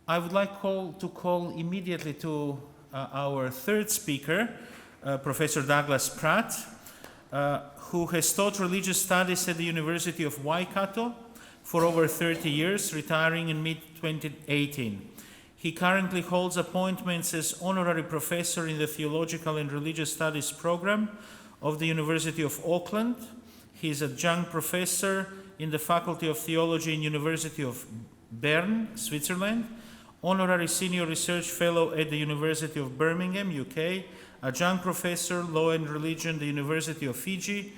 I would like to call immediately to our third speaker, Professor Douglas Pratt, who has taught religious studies at the University of Waikato for over 30 years, retiring in mid-2018. He currently holds appointments as honorary professor in the Theological and Religious Studies program of the University of Auckland. He is adjunct professor in the Faculty of Theology in University of Bern, Switzerland, honorary senior research fellow at the University of Birmingham, UK, adjunct professor, law and religion, the University of Fiji,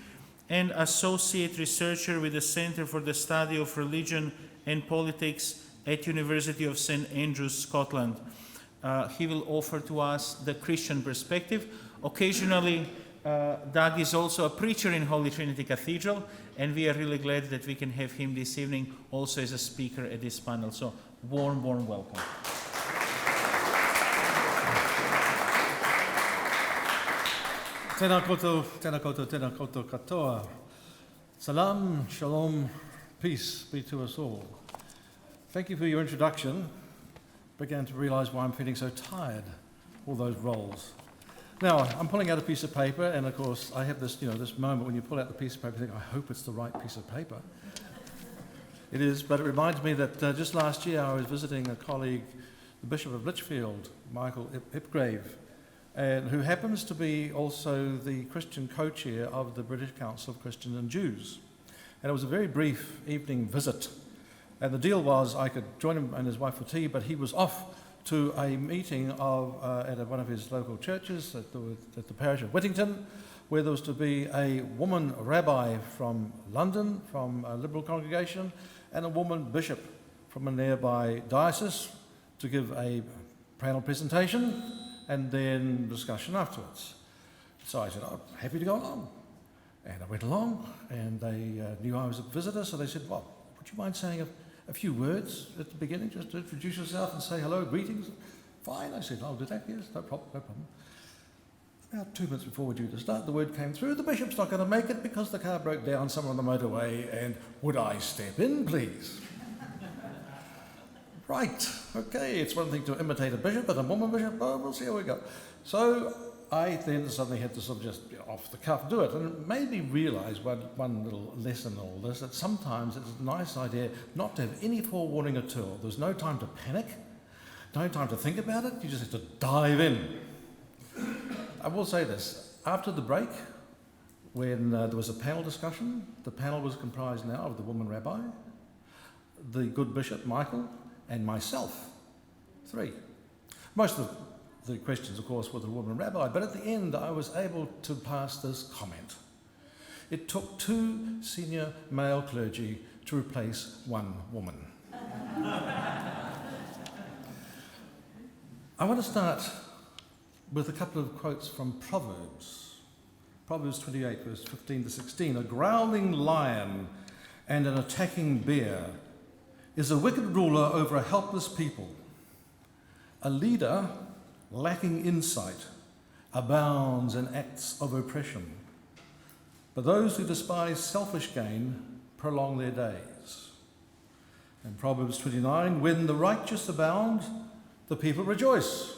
and associate researcher with the Center for the Study of Religion and Politics at University of St. Andrews, Scotland. He will offer to us the Christian perspective. Occasionally, Doug is also a preacher in Holy Trinity Cathedral, and we are really glad that we can have him this evening also as a speaker at this panel. So, warm welcome. Tēnā koutou, tēnā koutou, tēnā koutou katoa. Salam, shalom, peace be to us all. Thank you for your introduction. Began to realize why I'm feeling so tired, all those roles. Now, I'm pulling out a piece of paper, and of course, I have this, this moment when you pull out the piece of paper, you think, I hope it's the right piece of paper. It is, but it reminds me that just last year I was visiting a colleague, the Bishop of Lichfield, Michael Ipgrave, and who happens to be also the Christian co-chair of the British Council of Christians and Jews. And it was a very brief evening visit. And the deal was I could join him and his wife for tea, but he was off to a meeting at one of his local churches at the parish of Whittington, where there was to be a woman rabbi from London, from a liberal congregation, and a woman bishop from a nearby diocese to give a panel presentation and then discussion afterwards. So I said, I'm happy to go along. And I went along, and they knew I was a visitor, so they said, well, would you mind saying a few words at the beginning, just to introduce yourself and say hello, greetings? Fine, I said, I'll do that, yes, no problem. About 2 minutes before we're due to start, the word came through, the bishop's not going to make it because the car broke down somewhere on the motorway, and would I step in, please? Right, okay, it's one thing to imitate a bishop, but a woman bishop, oh, we'll see how we go. So I then suddenly had to sort of just off the cuff do it, and it made me realise one little lesson in all this, that sometimes it's a nice idea not to have any forewarning at all. There's no time to panic, no time to think about it, you just have to dive in. I will say this, after the break, when there was a panel discussion, the panel was comprised now of the woman rabbi, the good bishop Michael, and myself, 3. Most of the questions, of course, were the woman rabbi, but at the end I was able to pass this comment. It took 2 senior male clergy to replace 1 woman. I want to start with a couple of quotes from Proverbs. Proverbs 28, verse 15 to 16. A growling lion and an attacking bear is a wicked ruler over a helpless people. A leader lacking insight abounds in acts of oppression. But those who despise selfish gain prolong their days. And Proverbs 29, when the righteous abound, the people rejoice.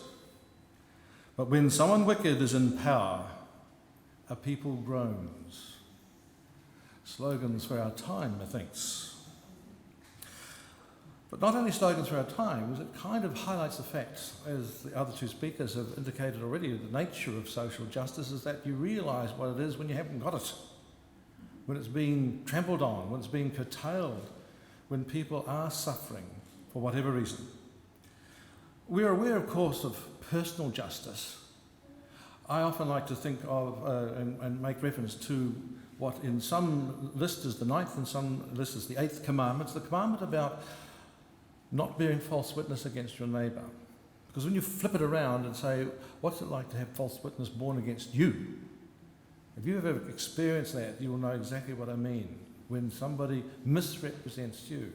But when someone wicked is in power, a people groans. Slogans for our time, methinks. But not only slogans for our times, it kind of highlights the fact, as the other 2 speakers have indicated already, the nature of social justice is that you realise what it is when you haven't got it, when it's being trampled on, when it's being curtailed, when people are suffering for whatever reason. We're aware, of course, of personal justice. I often like to think of and make reference to what in some lists is the 9th and some lists is the 8th commandment. It's the commandment about not bearing false witness against your neighbour. Because when you flip it around and say, what's it like to have false witness borne against you? If you've ever experienced that, you will know exactly what I mean. When somebody misrepresents you,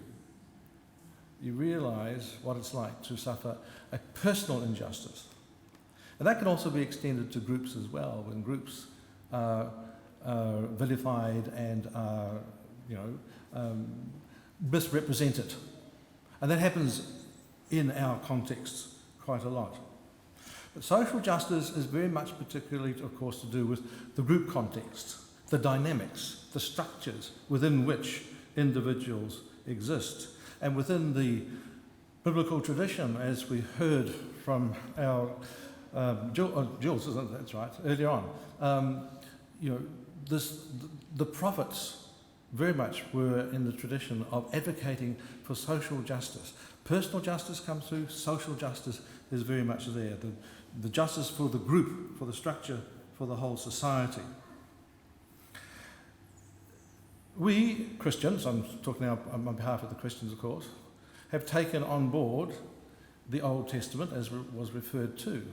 you realise what it's like to suffer a personal injustice. And that can also be extended to groups as well, when groups are vilified and are, misrepresented. And that happens in our context quite a lot. But social justice is very much particularly, of course, to do with the group context, the dynamics, the structures within which individuals exist. And within the biblical tradition, as we heard from our Jules, isn't that right, earlier on, the prophets very much were in the tradition of advocating for social justice. Personal justice comes through, social justice is very much there. The justice for the group, for the structure, for the whole society. We, Christians, I'm talking now on behalf of the Christians, of course, have taken on board the Old Testament as was referred to.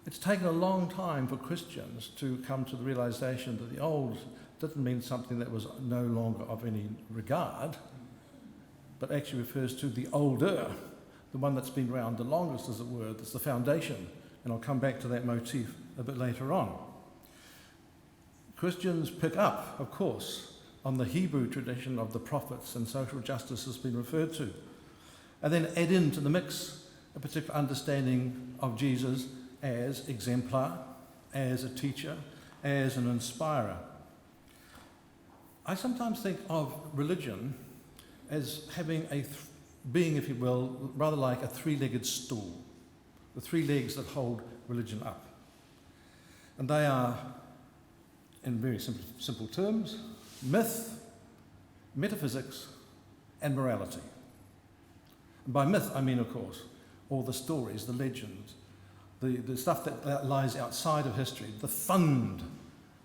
It's taken a long time for Christians to come to the realization that the Old didn't mean something that was no longer of any regard, but actually refers to the older, the one that's been around the longest, as it were, that's the foundation. And I'll come back to that motif a bit later on. Christians pick up, of course, on the Hebrew tradition of the prophets, and social justice has been referred to. And then add into the mix a particular understanding of Jesus as exemplar, as a teacher, as an inspirer. I sometimes think of religion as having being, if you will, rather like a three-legged stool, the three legs that hold religion up. And they are, in very simple terms, myth, metaphysics, and morality. And by myth, I mean, of course, all the stories, the legends, the stuff that lies outside of history, the fund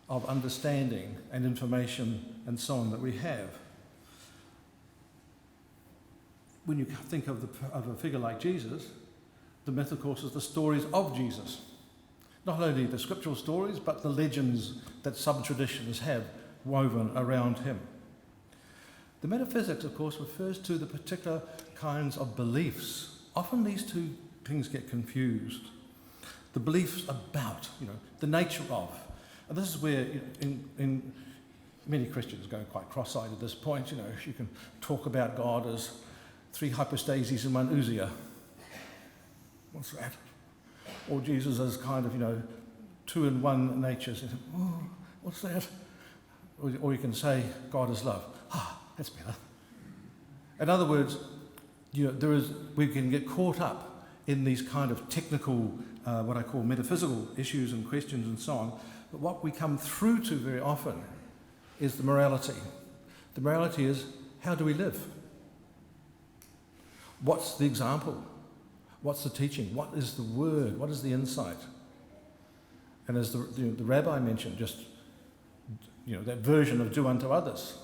of understanding and information and so on that we have. When you think of a figure like Jesus, the myth, of course, is the stories of Jesus. Not only the scriptural stories, but the legends that some traditions have woven around him. The metaphysics, of course, refers to the particular kinds of beliefs. Often these two things get confused. The beliefs about, the nature of. And this is where, in many Christians go quite cross-eyed at this point. You can talk about God as three hypostases in one ousia. What's that? Or Jesus as kind of, two in one natures. Oh, what's that? Or you can say God is love. That's better. In other words, we can get caught up in these kind of technical, what I call metaphysical issues and questions and so on. But what we come through to very often is the morality. The morality is, how do we live? What's the example? What's the teaching? What is the word? What is the insight? And as the rabbi mentioned, just that version of do unto others.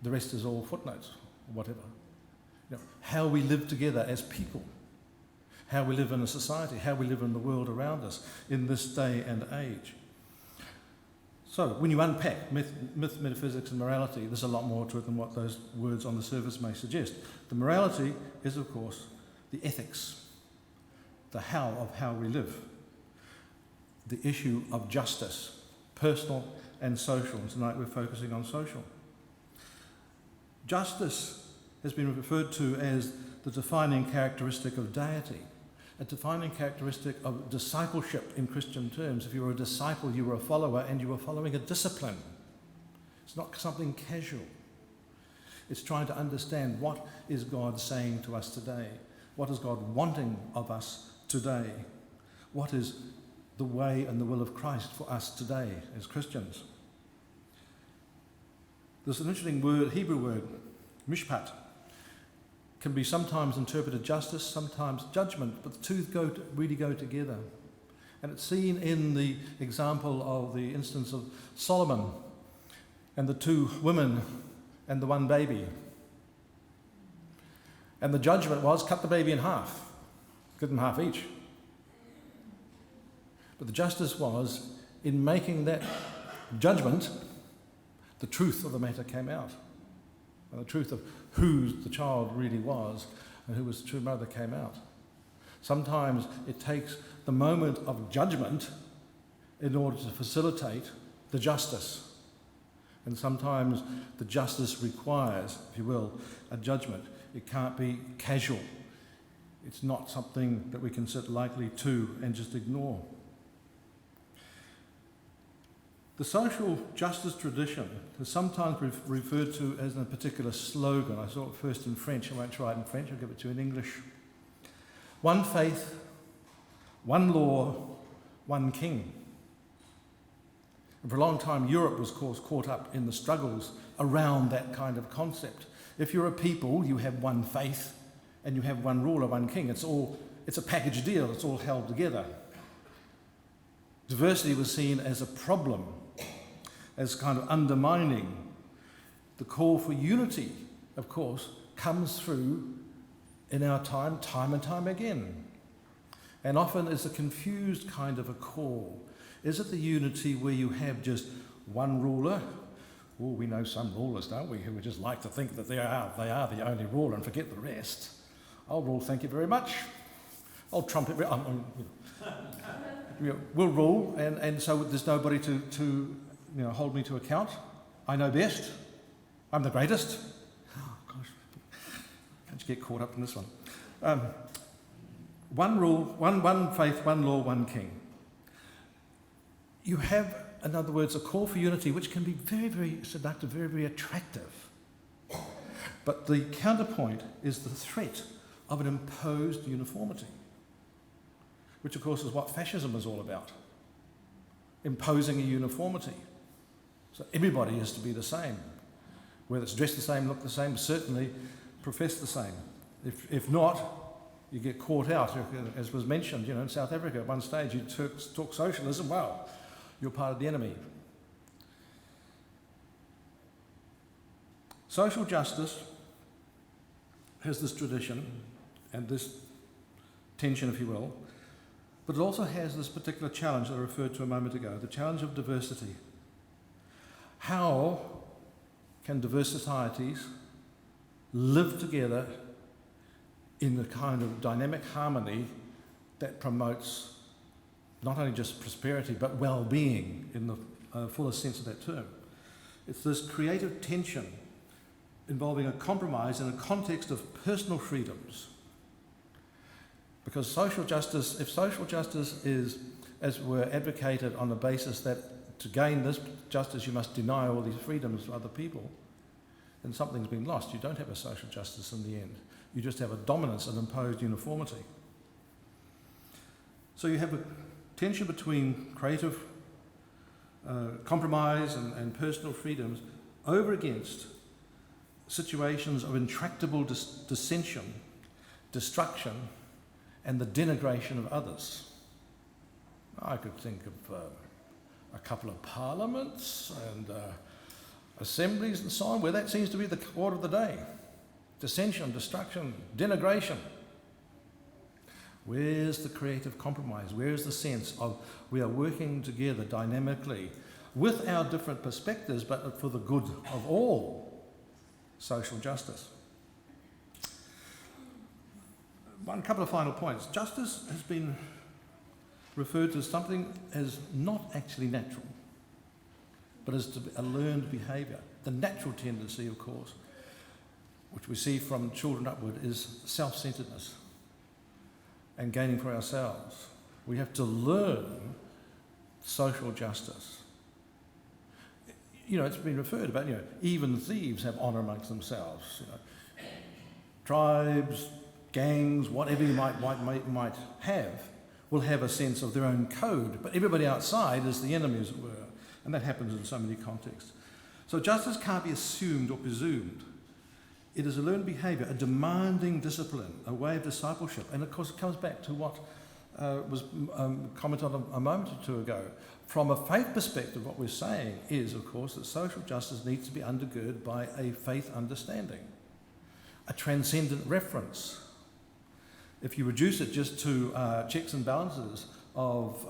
The rest is all footnotes, or whatever. How we live together as people, how we live in a society, how we live in the world around us in this day and age. So when you unpack myth, metaphysics, and morality, there's a lot more to it than what those words on the surface may suggest. The morality is, of course, the ethics, the how of how we live, the issue of justice, personal and social. And tonight we're focusing on social. Justice has been referred to as the defining characteristic of deity, a defining characteristic of discipleship in Christian terms. If you were a disciple, you were a follower, and you were following a discipline. It's not something casual. It's trying to understand what is God saying to us today. What is God wanting of us today? What is the way and the will of Christ for us today as Christians? There's an interesting word, Hebrew word, mishpat. Can be sometimes interpreted justice, sometimes judgment, but the two really go together. And it's seen in the example of the instance of Solomon and the two women and the one baby. And the judgment was cut the baby in half, give them half each. But the justice was, in making that judgment, the truth of the matter came out. And the truth of who the child really was and who was the true mother came out. Sometimes it takes the moment of judgment in order to facilitate the justice. And sometimes the justice requires, if you will, a judgment. It can't be casual. It's not something that we can sit lightly to and just ignore. The social justice tradition is sometimes referred to as a particular slogan. I saw it first in French. I won't try it in French, I'll give it to you in English. One faith, one law, one king. And for a long time, Europe was, of course, caught up in the struggles around that kind of concept. If you're a people, you have one faith and you have one ruler, one king. It's a package deal. It's all held together. Diversity was seen as a problem, as kind of undermining. The call for unity, of course, comes through in our time and time again. And often is a confused kind of a call. Is it the unity where you have just one ruler? Oh, we know some rulers, don't we, who would just like to think that they are the only ruler and forget the rest. I'll rule, thank you very much. I'll trump it. We'll rule, and so there's nobody to hold me to account. I know best. I'm the greatest. Oh, gosh. Can't you get caught up in this one? One rule, one faith, one law, one king. You have, in other words, a call for unity which can be very, very seductive, very, very attractive. But the counterpoint is the threat of an imposed uniformity, which of course is what fascism is all about. Imposing a uniformity. So everybody is to be the same. Whether it's dressed the same, look the same, certainly profess the same. If not, you get caught out, as was mentioned, in South Africa at one stage, you talk socialism, well, you're part of the enemy. Social justice has this tradition and this tension, if you will, but it also has this particular challenge that I referred to a moment ago, the challenge of diversity. How can diverse societies live together in the kind of dynamic harmony that promotes not only just prosperity but well-being in the fullest sense of that term? It's this creative tension involving a compromise in a context of personal freedoms. Because if social justice is, as were advocated on the basis that to gain this justice you must deny all these freedoms to other people, then something's been lost. You don't have a social justice in the end. You just have a dominance and imposed uniformity. So you have a tension between creative compromise and personal freedoms over against situations of intractable dissension, destruction, and the denigration of others. I could think of a couple of parliaments and assemblies and so on, where that seems to be the order of the day. Dissension, destruction, denigration. Where's the creative compromise? Where's the sense of we are working together dynamically with our different perspectives, but for the good of all? Social justice. One couple of final points. Justice has been referred to as something as not actually natural, but as a learned behaviour. The natural tendency, of course, which we see from children upward, is self-centeredness and gaining for ourselves. We have to learn social justice. It's been referred about, even thieves have honour amongst themselves. Tribes, gangs, whatever you might have, will have a sense of their own code, but everybody outside is the enemy, as it were, and that happens in so many contexts. So justice can't be assumed or presumed. It is a learned behaviour, a demanding discipline, a way of discipleship, and of course it comes back to what was commented on a moment or two ago. From a faith perspective, what we're saying is, of course, that social justice needs to be undergirded by a faith understanding, a transcendent reference. If you reduce it just to checks and balances of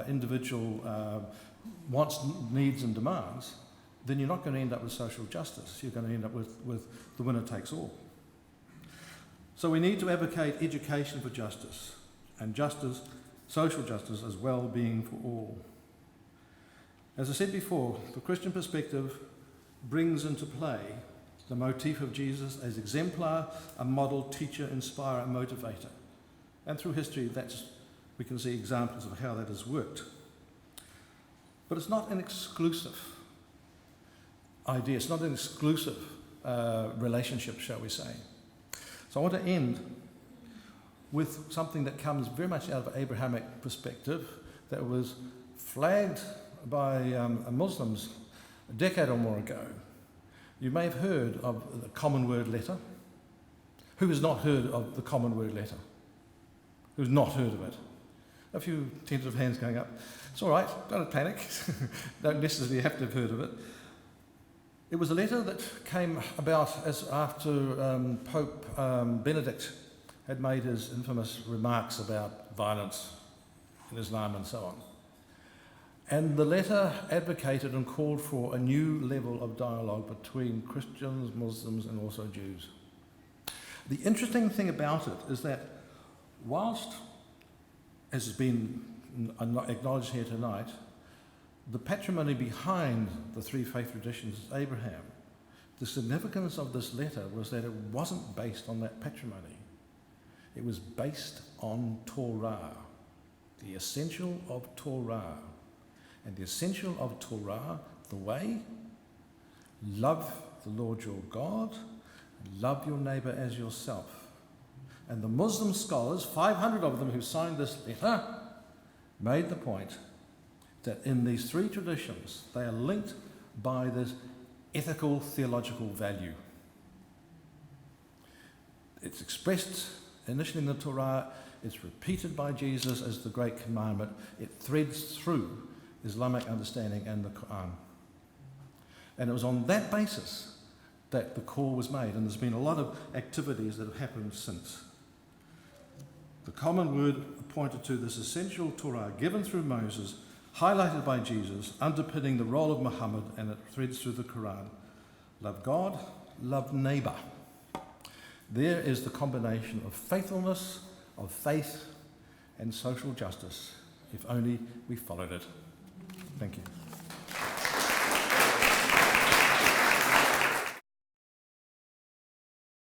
individual wants, needs and demands, then you're not going to end up with social justice. You're going to end up with the winner takes all. So we need to advocate education for justice, and justice, social justice, as well-being for all. As I said before, the Christian perspective brings into play the motif of Jesus as exemplar, a model, teacher, inspirer, and motivator. And through history, we can see examples of how that has worked. But it's not an exclusive idea. It's not an exclusive relationship, shall we say. So I want to end with something that comes very much out of an Abrahamic perspective that was flagged by Muslims a decade or more ago. You may have heard of the common word letter. Who has not heard of the common word letter? Who's not heard of it? A few tentative hands going up. It's all right, don't panic. Don't necessarily have to have heard of it. It was a letter that came about after Pope Benedict had made his infamous remarks about violence in Islam and so on. And the letter advocated and called for a new level of dialogue between Christians, Muslims, and also Jews. The interesting thing about it is that whilst, as has been acknowledged here tonight, the patrimony behind the three faith traditions is Abraham, the significance of this letter was that it wasn't based on that patrimony. It was based on Torah, the essential of Torah. And the essential of Torah, the way, love the Lord your God, and love your neighbour as yourself. And the Muslim scholars, 500 of them who signed this letter, made the point that in these three traditions, they are linked by this ethical theological value. It's expressed initially in the Torah, it's repeated by Jesus as the great commandment, it threads through Islamic understanding and the Quran. And it was on that basis that the call was made, and there's been a lot of activities that have happened since. The common word pointed to this essential Torah given through Moses, highlighted by Jesus, underpinning the role of Muhammad, and it threads through the Quran. Love God, love neighbour. There is the combination of faithfulness, of faith, and social justice, if only we followed it. Thank you.